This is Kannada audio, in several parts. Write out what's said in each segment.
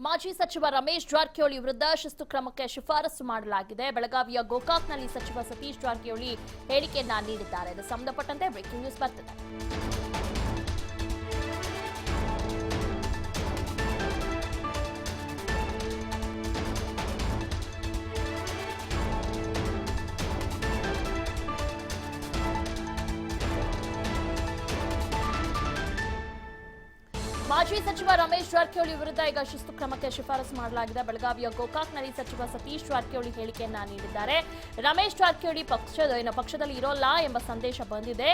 ಮಾಜಿ ಸಚಿವ ರಮೇಶ್ ಜಾರಕಿಹೊಳಿ ವಿರುದ್ಧ ಶಿಸ್ತು ಕ್ರಮಕ್ಕೆ ಶಿಫಾರಸು ಮಾಡಲಾಗಿದೆ. ಬೆಳಗಾವಿಯ ಗೋಕಾಕ್ನಲ್ಲಿ ಸಚಿವ ಸತೀಶ್ ಜಾರಕಿಹೊಳಿ ಹೇಳಿಕೆಯನ್ನ ನೀಡಿದ್ದಾರೆ. ಇದಕ್ಕೆ ಸಂಬಂಧಪಟ್ಟಂತೆ ಬ್ರೇಕಿಂಗ್ ನ್ಯೂಸ್ ಬರ್ತಿದೆ. ಮಾಜಿ ಸಚಿವ ರಮೇಶ್ ಜಾರಕಿಹೊಳಿ ವಿರುದ್ಧ ಈಗ ಶಿಸ್ತು ಕ್ರಮಕ್ಕೆ ಶಿಫಾರಸು ಮಾಡಲಾಗಿದೆ. ಬೆಳಗಾವಿಯ ಗೋಕಾಕ್ನಲ್ಲಿ ಸಚಿವ ಸತೀಶ್ ಜಾರಕಿಹೊಳಿ ಹೇಳಿಕೆಯನ್ನ ನೀಡಿದ್ದಾರೆ. ರಮೇಶ್ ಜಾರಕಿಹೊಳಿ ಪಕ್ಷದಲ್ಲಿ ಇರೋಲ್ಲ ಎಂಬ ಸಂದೇಶ ಬಂದಿದೆ.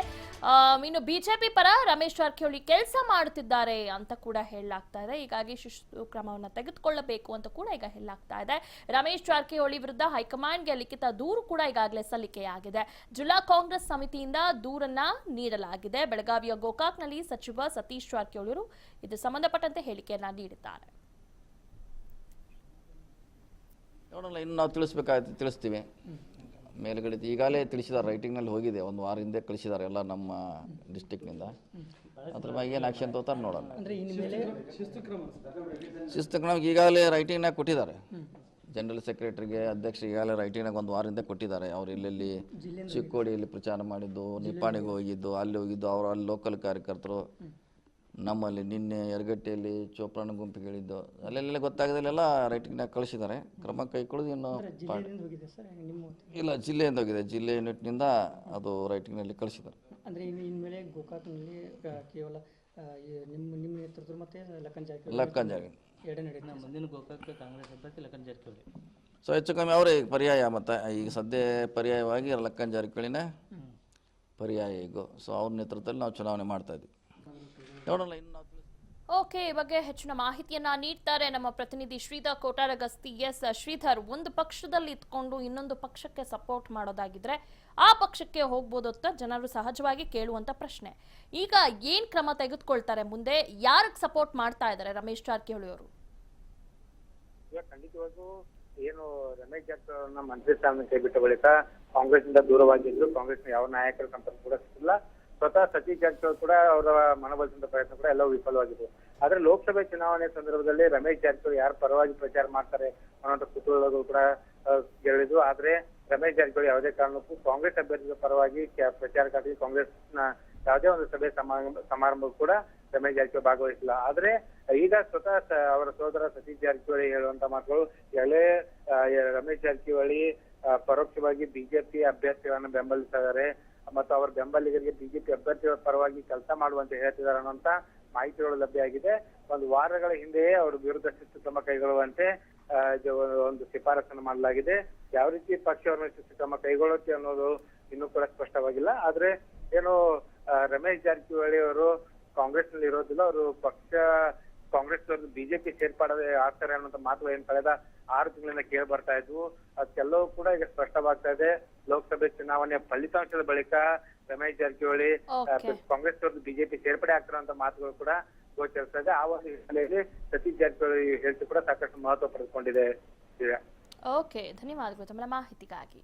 ಇನ್ನು ಬಿಜೆಪಿ ಪರ ರಮೇಶ್ ಜಾರಕಿಹೊಳಿ ಕೆಲಸ ಮಾಡುತ್ತಿದ್ದಾರೆ ಅಂತ ಕೂಡ ಹೇಳಲಾಗ್ತಾ ಇದೆ. ಹೀಗಾಗಿ ಶಿಸ್ತು ಕ್ರಮವನ್ನು ತೆಗೆದುಕೊಳ್ಳಬೇಕು ಅಂತ ಕೂಡ ಈಗ ಹೇಳಲಾಗ್ತಾ ಇದೆ. ರಮೇಶ್ ಜಾರಕಿಹೊಳಿ ವಿರುದ್ಧ ಹೈಕಮಾಂಡ್ಗೆ ಲಿಖಿತ ದೂರು ಕೂಡ ಈಗಾಗಲೇ ಸಲ್ಲಿಕೆಯಾಗಿದೆ. ಜಿಲ್ಲಾ ಕಾಂಗ್ರೆಸ್ ಸಮಿತಿಯಿಂದ ದೂರನ್ನ ನೀಡಲಾಗಿದೆ. ಬೆಳಗಾವಿಯ ಗೋಕಾಕ್ನಲ್ಲಿ ಸಚಿವ ಸತೀಶ್ ಜಾರಕಿಹೊಳಿ ಇದು ಸಂಬಂಧಪಟ್ಟಂತೆ ಹೇಳಿಕೆಯನ್ನ ನೀಡಿದ್ದಾರೆ. ನೋಡೋಣ, ಇನ್ನು ನಾವು ತಿಳಿಸ್ತೀವಿ. ಮೇಲ್ಗಡೆ ಈಗಾಗಲೇ ತಿಳಿಸಿದ್ದಾರೆ, ರೈಟಿಂಗ್ನಲ್ಲಿ ಹೋಗಿದೆ, ಒಂದು ವಾರ ಹಿಂದೆ ಕಳಿಸಿದ್ದಾರೆ ಎಲ್ಲ ನಮ್ಮ ಡಿಸ್ಟಿಕ್ನಿಂದ. ಅದ್ರ ಬಗ್ಗೆ ಏನು ಆಕ್ಷನ್ ತಗೋತಾರೆ ನೋಡೋಣ. ಶಿಸ್ತು ಕ್ರಮ ಈಗಾಗಲೇ ರೈಟಿಂಗ್ನಾಗ ಕೊಟ್ಟಿದ್ದಾರೆ. ಜನರಲ್ ಸೆಕ್ರೆಟರಿಗೆ, ಅಧ್ಯಕ್ಷರಿಗೆ ಈಗಾಗಲೇ ರೈಟಿಂಗ್ನಾಗ ಒಂದು ವಾರದಿಂದ ಕೊಟ್ಟಿದ್ದಾರೆ. ಅವ್ರು ಎಲ್ಲೆಲ್ಲಿ ಚಿಕ್ಕೋಡಿಯಲ್ಲಿ ಪ್ರಚಾರ ಮಾಡಿದ್ದು, ನಿಪ್ಪಾಣಿಗೆ ಹೋಗಿದ್ದು, ಅಲ್ಲಿ ಹೋಗಿದ್ದು, ಅವರು ಅಲ್ಲಿ ಲೋಕಲ್ ಕಾರ್ಯಕರ್ತರು, ನಮ್ಮಲ್ಲಿ ನಿನ್ನೆ ಯರಗಟ್ಟಿಯಲ್ಲಿ ಚೋಪ್ರಾಣ ಗುಂಪಿಗೆ ಹೇಳಿದ್ದು, ಅಲ್ಲೆಲ್ಲ ಗೊತ್ತಾಗದಲ್ಲೆಲ್ಲ ರೈಟಿಂಗ್ನಾಗ ಕಳಿಸಿದ್ದಾರೆ. ಕ್ರಮ ಕೈಗೊಳ್ಳೋದು ಇನ್ನು ಇಲ್ಲ, ಜಿಲ್ಲೆಯಿಂದ ಹೋಗಿದೆ. ಜಿಲ್ಲೆ ಯೂನಿಟ್ನಿಂದ ಅದು ರೈಟಿಂಗ್ನಲ್ಲಿ ಕಳಿಸಿದ್ದಾರೆ. ಅಂದರೆ ಇನ್ಮೇಲೆ ಗೋಕಾಕ್ನಲ್ಲಿ ಕೇವಲ ನಿಮ್ಮ ನೇತೃತ್ವ ಮತ್ತು ಲಕ್ಕನ್ ಜಾರಕಿಹೊಳಿ ಮುಂದಿನ ಗೋಕಾಕ್ ಕಾಂಗ್ರೆಸ್ ಅಭ್ಯರ್ಥಿ ಲಕ್ಕನ್ ಜಾರಕಿಹೊಳಿ. ಸೊ ಹೆಚ್ಚು ಕಮ್ಮಿ ಅವರೇ ಪರ್ಯಾಯ. ಮತ್ತು ಈಗ ಸದ್ಯ ಪರ್ಯಾಯವಾಗಿ ಲಕ್ಕನ್ ಜಾರಕಿಹೊಳಿನ ಪರ್ಯಾಯ ಈಗ. ಸೊ ಅವ್ರ ನೇತೃತ್ವದಲ್ಲಿ ನಾವು ಚುನಾವಣೆ ಮಾಡ್ತಾ ಇದ್ವಿ. ಓಕೆ, ಈ ಬಗ್ಗೆ ಹೆಚ್ಚಿನ ಮಾಹಿತಿಯನ್ನ ನೀಡ್ತಾರೆ ನಮ್ಮ ಪ್ರತಿನಿಧಿ ಶ್ರೀಧರ್ ಕೋಟಾರಗಸ್ತಿ. ಎಸ್ ಶ್ರೀಧರ್, ಒಂದು ಪಕ್ಷದಲ್ಲಿ ಇದ್ಕೊಂಡು ಇನ್ನೊಂದು ಪಕ್ಷಕ್ಕೆ ಸಪೋರ್ಟ್ ಮಾಡೋದಾಗಿದ್ರೆ ಆ ಪಕ್ಷಕ್ಕೆ ಹೋಗ್ಬೋದು ಅಂತ ಜನರು ಸಹಜವಾಗಿ ಕೇಳುವಂತ ಪ್ರಶ್ನೆ. ಈಗ ಏನ್ ಕ್ರಮ ತೆಗೆದುಕೊಳ್ತಾರೆ ಮುಂದೆ? ಯಾರಿಗೆ ಸಪೋರ್ಟ್ ಮಾಡ್ತಾ ಇದ್ದಾರೆ ರಮೇಶ್ ಜಾರಕಿಹೊಳಿ ಅವರು? ಖಂಡಿತವಾಗೂ ಏನು ರಮೇಶ್ ಜಾರಕಿಹೊಳಿ ಮಂತ್ರಿ ಸ್ಥಾನ ಕೈಬಿಟ್ಟ ಬಳಿಕ ಕಾಂಗ್ರೆಸ್ ಇಂದ ದೂರವಾಗಿದ್ರು. ಕಾಂಗ್ರೆಸ್ನ ಯಾವ ನಾಯಕರ ಸಂಪರ್ಕ ಕೂಡ ಸಿಕ್ಕಿಲ್ಲ. ಸ್ವತಃ ಸತೀಶ್ ಜಾರಕಿಹೊಳಿ ಕೂಡ ಅವರ ಮನವೊಲಿಸುವಂತ ಪ್ರಯತ್ನ ಕೂಡ ಎಲ್ಲವೂ ವಿಫಲವಾಗಿತ್ತು. ಆದ್ರೆ ಲೋಕಸಭೆ ಚುನಾವಣೆ ಸಂದರ್ಭದಲ್ಲಿ ರಮೇಶ್ ಜಾರಕಿಹೊಳಿ ಯಾರು ಪರವಾಗಿ ಪ್ರಚಾರ ಮಾಡ್ತಾರೆ ಅನ್ನೋ ಕುತೂಹಲಗಳು ಕೂಡ ಕೇಳಿದ್ವು. ಆದ್ರೆ ರಮೇಶ್ ಜಾರಕಿಹೊಳಿ ಯಾವುದೇ ಕಾರಣಕ್ಕೂ ಕಾಂಗ್ರೆಸ್ ಅಭ್ಯರ್ಥಿಗಳ ಪರವಾಗಿ ಪ್ರಚಾರಕ್ಕಾಗಿ ಕಾಂಗ್ರೆಸ್ನ ಯಾವುದೇ ಒಂದು ಸಭೆ ಸಮಾರಂಭ ಕೂಡ ರಮೇಶ್ ಜಾರಕಿಹೊಳಿ ಭಾಗವಹಿಸಿಲ್ಲ. ಆದ್ರೆ ಈಗ ಸ್ವತಃ ಅವರ ಸೋದರ ಸತೀಶ್ ಜಾರಕಿಹೊಳಿ ಹೇಳುವಂತ ಮಾತುಗಳು, ಈಗಲೇ ರಮೇಶ್ ಜಾರಕಿಹೊಳಿ ಪರೋಕ್ಷವಾಗಿ ಬಿಜೆಪಿ ಅಭ್ಯರ್ಥಿಗಳನ್ನು ಬೆಂಬಲಿಸಿದ್ದಾರೆ ಮತ್ತು ಅವರ ಬೆಂಬಲಿಗರಿಗೆ ಬಿಜೆಪಿ ಅಭ್ಯರ್ಥಿಗಳ ಪರವಾಗಿ ಕೆಲಸ ಮಾಡುವಂತೆ ಹೇಳ್ತಿದ್ದಾರೆ ಅನ್ನುವಂತ ಮಾಹಿತಿಗಳು ಲಭ್ಯ ಆಗಿದೆ. ಒಂದು ವಾರಗಳ ಹಿಂದೆಯೇ ಅವರ ವಿರುದ್ಧ ಶಿಸ್ತು ಕ್ರಮ ಕೈಗೊಳ್ಳುವಂತೆ ಒಂದು ಶಿಫಾರಸನ್ನು ಮಾಡಲಾಗಿದೆ. ಯಾವ ರೀತಿ ಪಕ್ಷವನ್ನು ಶಿಸ್ತು ಕ್ರಮ ಕೈಗೊಳ್ಳುತ್ತೆ ಅನ್ನೋದು ಇನ್ನೂ ಕೂಡ ಸ್ಪಷ್ಟವಾಗಿಲ್ಲ. ಆದ್ರೆ ಏನು ರಮೇಶ್ ಜಾರಕಿಹೊಳಿ ಅವರು ಕಾಂಗ್ರೆಸ್ ನಲ್ಲಿ ಇರೋದಿಲ್ಲ, ಅವರು ಕಾಂಗ್ರೆಸ್ ಬಿಜೆಪಿ ಸೇರ್ಪಡೆ ಆಗ್ತಾರೆ ಅನ್ನೋ ಮಾತುಗಳು ಏನ್ ಕಳೆದ 6 ತಿಂಗಳಿಂದ ಕೇಳಿ ಬರ್ತಾ ಇದ್ವು. ಅದಕ್ಕೆಲ್ಲವೂ ಕೂಡ ಈಗ ಸ್ಪಷ್ಟವಾಗ್ತಾ ಇದೆ. ಲೋಕಸಭೆ ಚುನಾವಣೆಯ ಫಲಿತಾಂಶದ ಬಳಿಕ ರಮೇಶ್ ಜಾರಕಿಹೊಳಿ ಕಾಂಗ್ರೆಸ್ ಬಿಜೆಪಿ ಸೇರ್ಪಡೆ ಆಗ್ತಾರೆ ಅಂತ ಮಾತುಗಳು ಕೂಡ ಗೋಚರಿಸ್ತಾ ಇದೆ. ಆ ಒಂದು ಹಿನ್ನೆಲೆಯಲ್ಲಿ ಸತೀಶ್ ಜಾರಕಿಹೊಳಿ ಹೇಳಿಕೆ ಕೂಡ ಸಾಕಷ್ಟು ಮಹತ್ವ ಪಡೆದುಕೊಂಡಿದೆ. ಓಕೆ, ಧನ್ಯವಾದಗಳು ತಮ್ಮ ಮಾಹಿತಿಗಾಗಿ.